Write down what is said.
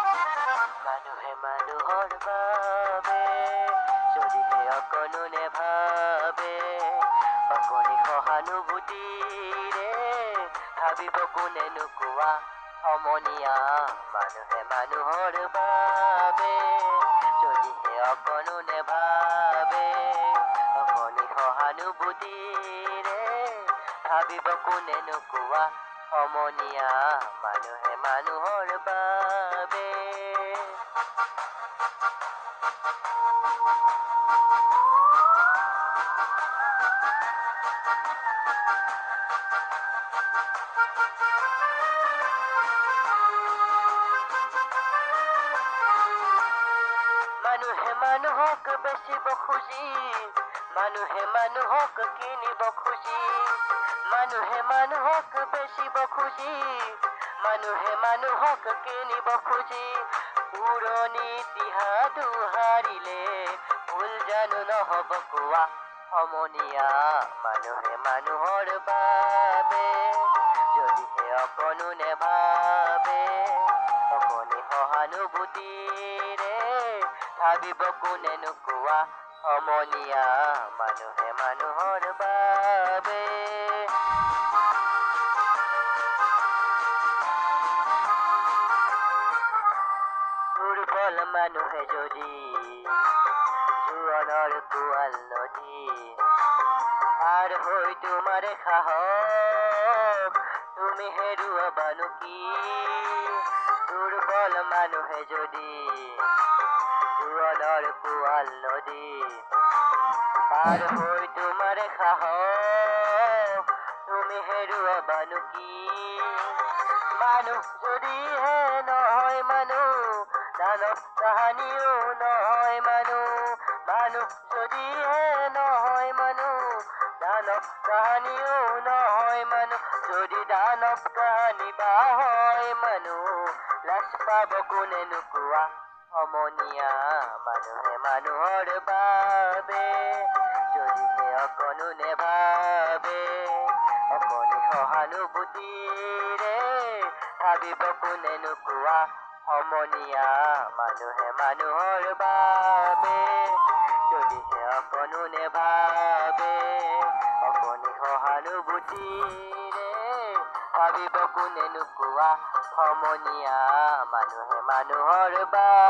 মানুহে মানুহৰ বাবে যদিহে অকণো নেভাবে অকণি সহানুভূতিৰে ভাবিব কোনেনো কোৱা সমনীয়া মানুহে মানুহৰ বাবে যদিহে অকণো নেভাবে অকণি সহানুভূতিৰে ভাবিব কোনেনো কোৱা সমনীয়া মানুহে মানুহৰ বাবে মানুহে মানুহক বেচিব খুজি মানুহে মানুহক কিনিব খুজি মানুহে মানুহক বেচিব খুজি মানুহে মানুহক কিনিব খুজি পুৰণি ইতিহাস দোহাৰিলে ভুল জানো নহ'ব কোৱা সমনীয়া মানুহে মানুহৰ বাবে যদিহে অকণো নেভাবে অকণি সহানুভূতিৰে ভাবিব কোনেনো কোৱা সমনীয়া মানুহে মানুহৰ বাবে দুৰ্বল মানুহে যদি জোৱানৰ কোৱাল নদী পাৰ হৈ তোমাৰ সাহস তুমি হেৰুৱাবানো কি দুৰ্বল মানুহে যদি জোৱানৰ কোৱাল নদী পাৰ হৈ তোমাৰ সাহস তুমি হেৰুৱাবানো কি মানুহ যদিহে নহয় মানুহ দানৱ কাহানিও নহয় মানুহ মানুহ যদিহে নহয় মানুহ দানৱ কাহানিও নহয় মানুহ যদি দানৱ কাহানি বা হয় মানুহ লাজ পাব কোনেনো কোৱা সমনীয়া মানুহে মানুহৰ বাবে যদিহে অকণো নেভাবে অকণি সহানুভূতিৰে ভাবিব কোনেনো কোৱা সমনীয়া মানুহে মানুহৰ বাবে যদিহে অকণো নেভাবে অকণি সহানুভূতিৰে ভাবিব কোনেনো কোৱা সমনীয়া মানুহে মানুহৰ বাবে